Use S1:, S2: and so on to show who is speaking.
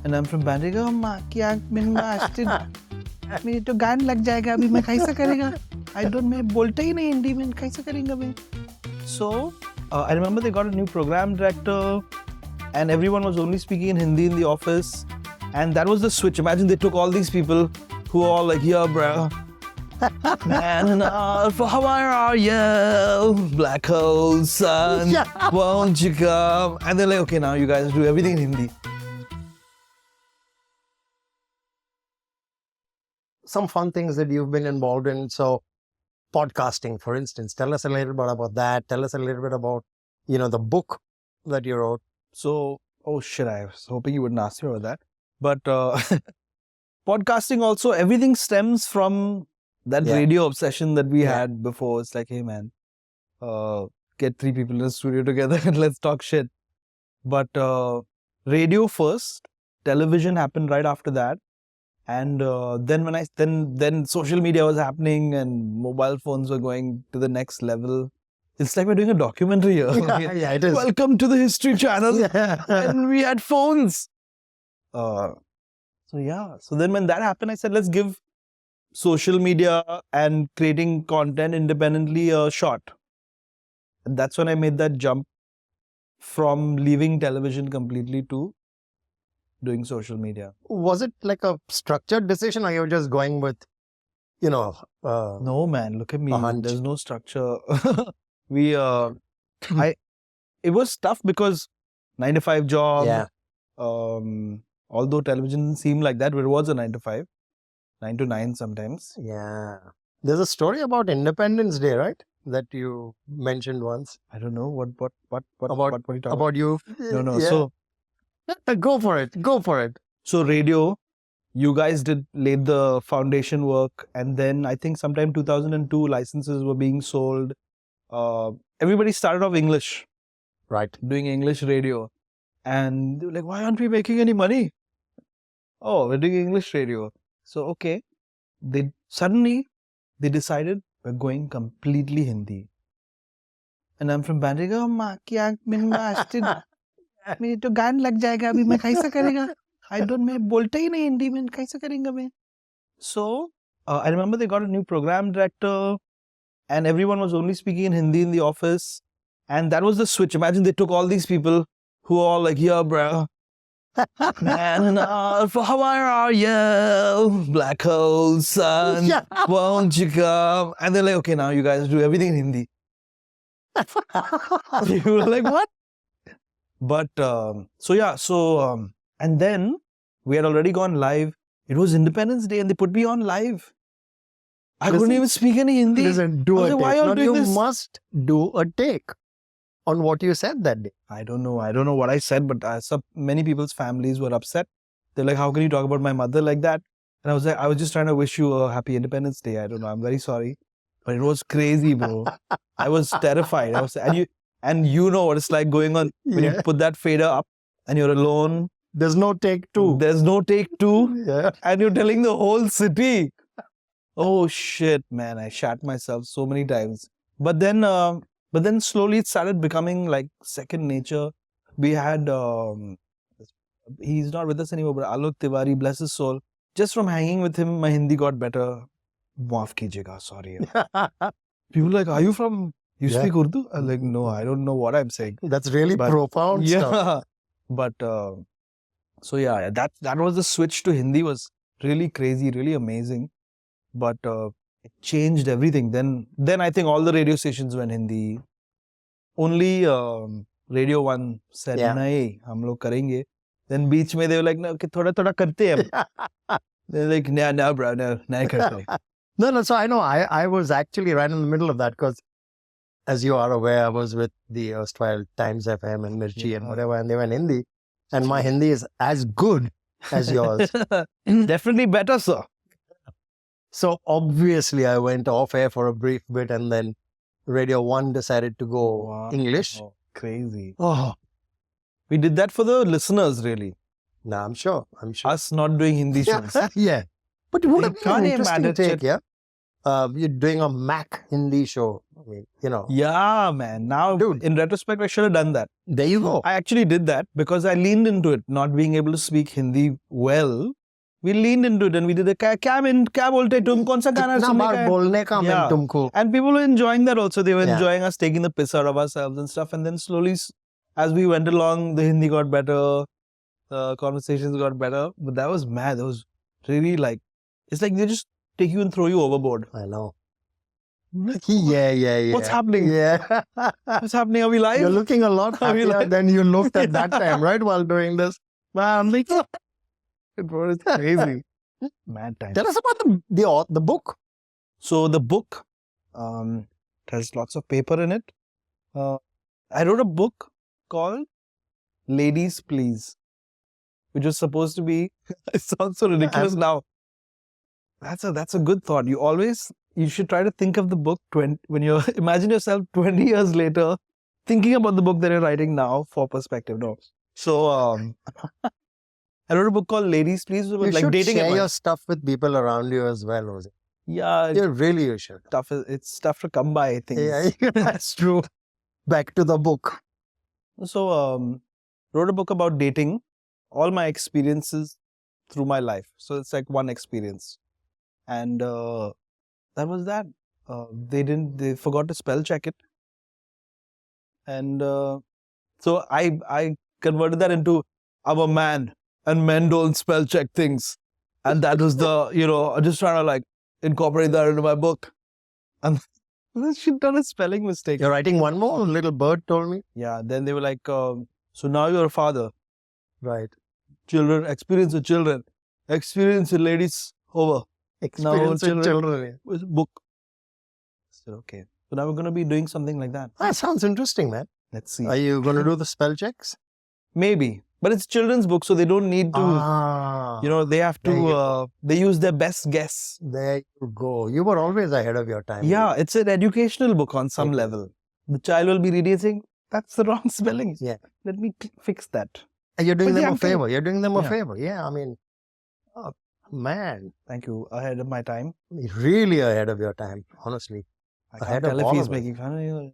S1: And I'm from Bandega. माँ की आँख में मेरी तो गान लग जाएगा अभी मैं कैसा करेगा मैं बोलता ही नहीं हिंदी में कैसा करेंगे मैं. So I remember they got a new program director and everyone was only speaking in Hindi in the office, and that was the switch. Imagine they took all these people who were all like, yeah bro, man, how are you? Black hole sun, won't you come? And they're like, okay, now you guys do everything in Hindi.
S2: Some fun things that you've been involved in. So podcasting, for instance, tell us a little bit about that. Tell us a little bit about, the book that you wrote.
S1: So, oh shit, I was hoping you wouldn't ask me about that. But podcasting also, everything stems from that radio obsession that we had before. It's like, hey man, get 3 people in the studio together and let's talk shit. But radio first, television happened right after that. And then social media was happening and mobile phones were going to the next level. It's like we're doing a documentary here.
S2: Yeah, it is.
S1: Welcome to the History Channel. And we had phones. So then when that happened, I said, let's give social media and creating content independently a shot. And that's when I made that jump from leaving television completely to doing social media.
S2: Was it like a structured decision, or you were just going with,
S1: no man, look at me. There's no structure. It was tough because 9-to-5 job. Although television didn't seem like that, but it was a 9-to-5, 9-to-9 sometimes.
S2: Yeah. There's a story about Independence Day, right? That you mentioned once.
S1: I don't know what are you talking
S2: about you.
S1: No.
S2: Yeah.
S1: So
S2: go for it.
S1: So radio, you guys laid the foundation work, and then I think sometime 2002 licenses were being sold. Everybody started off English,
S2: right? Doing
S1: English radio, and they were like, why aren't we making any money? Oh, we're doing English radio. So okay, they decided we're going completely Hindi. And I'm from Bandega. माँ की आँख में मेरी तो गान लग जाएगा अभी मैं कैसा करेगा मैं बोलता ही नहीं हिंदी में कैसा करेंगे मैं. So I remember they got a new program director and everyone was only speaking in Hindi in the office, and that was the switch. Imagine they took all these people who were all like, yeah bro, man, how are you? Black hole sun, won't you come? And they're like, okay, now you guys do everything in Hindi. You were like, what? But and then we had already gone live. It was Independence Day and they put me on live. I couldn't even speak any Hindi.
S2: Listen, do a take.
S1: Why are you doing this?
S2: Must do a take on what you said that day.
S1: I don't know what I said, but many people's families were upset. They're like, how can you talk about my mother like that? And I was like, I was just trying to wish you a happy Independence Day. I don't know. I'm very sorry. But it was crazy, bro. I was terrified. And you know what it's like going on when you put that fader up and you're alone.
S2: There's no take 2.
S1: Yeah. And you're telling the whole city. Oh shit, man. I shat myself so many times. But then slowly it started becoming like second nature. We had, he's not with us anymore, but Alok Tiwari, bless his soul. Just from hanging with him, my Hindi got better. Maaf kijiyega, sorry. People are like, are you from... You speak Urdu? I'm like, no, I don't know what I'm saying.
S2: That's really profound stuff.
S1: But, that was the switch to Hindi, was really crazy, really amazing. But it changed everything. Then I think all the radio stations went Hindi. Only Radio 1 said, nahi, hum log karenge. Then beach mein they were like, no, thoda karte hain. They're like, no, bro, no, nahi karte.
S2: No, so I know, I was actually right in the middle of that because, as you are aware, I was with the erstwhile Times FM and Mirchi and whatever, and they were in Hindi. And my Hindi is as good as yours.
S1: Definitely better, sir.
S2: So obviously I went off air for a brief bit, and then Radio 1 decided to go English.
S1: Oh, crazy.
S2: Oh.
S1: We did that for the listeners, really.
S2: Nah, I'm sure.
S1: Us not doing Hindi shows.
S2: Yeah. But it would have been an interesting take, yeah? you're doing a Mac Hindi show. I mean,
S1: Yeah, man. Now,
S2: Dude.
S1: in retrospect, I should have done that.
S2: there you go.
S1: I actually did that because I leaned into it, not being able to speak Hindi well. We leaned into it and we did a kya bolte tum kaun sa gana
S2: इतना
S1: sunne
S2: बार
S1: का hai?"
S2: बोलने का मैं
S1: Yeah.
S2: तुमको.
S1: And people were enjoying that also. They were
S2: Yeah.
S1: enjoying us taking the piss out of ourselves and stuff. And then slowly, as we went along, the Hindi got better, the conversations got better. But that was mad. That was really like, it's like they just take you and throw you overboard.
S2: I know.
S1: Like,
S2: Yeah.
S1: What's happening?
S2: Yeah.
S1: What's happening? Are we live?
S2: You're looking a lot
S1: Are we
S2: happier
S1: like-
S2: than you looked at that time, right? While doing this.
S1: Man, like, it was crazy. Mad time.
S2: Tell us about the book.
S1: So the book has lots of paper in it. I wrote a book called Ladies Please, which was supposed to be, it sounds so ridiculous now. That's a good thought. You should try to think of the book when you imagine yourself 20 years later thinking about the book that you're writing now for perspective. No. So I wrote a book called Ladies Please.
S2: You
S1: like
S2: should
S1: dating
S2: share
S1: advice.
S2: your stuff with people around you as well, Jose.
S1: Yeah,
S2: You should.
S1: it's tough to come by things.
S2: Yeah, that's true. Back to the book.
S1: So wrote a book about dating, all my experiences through my life. So it's like one experience. And that was that. They forgot to spell check it. And so I converted that into, I'm a man and men don't spell check things. And that was I'm just trying to like incorporate that into my book. And she'd done a spelling mistake.
S2: You're writing one more? A little bird told me.
S1: Yeah, then they were like, so now you're a father.
S2: Right.
S1: Children, experience with children. Experience with ladies, over.
S2: Experience with children.
S1: With a book. So, okay. So now we're going to be doing something like that.
S2: That sounds interesting, man.
S1: Let's see.
S2: Are you going to do the spell checks?
S1: Maybe. But it's children's book, so they don't need to, they have
S2: there you
S1: to, they use their best guess.
S2: There you go. You were always ahead of your time.
S1: Yeah, it's an educational book on some
S2: Okay.
S1: level. The child will be reading saying, that's the wrong spelling.
S2: Yeah.
S1: Let me fix that.
S2: And you're doing
S1: But
S2: them
S1: yeah,
S2: a
S1: I'm
S2: favor. You're doing them a
S1: Yeah.
S2: favor. Yeah, I mean, oh, man,
S1: Thank you. Ahead of my time.
S2: really ahead of your time, honestly.
S1: I
S2: Ahead
S1: can't
S2: of
S1: tell if
S2: all
S1: he's
S2: of us.
S1: making fun of you.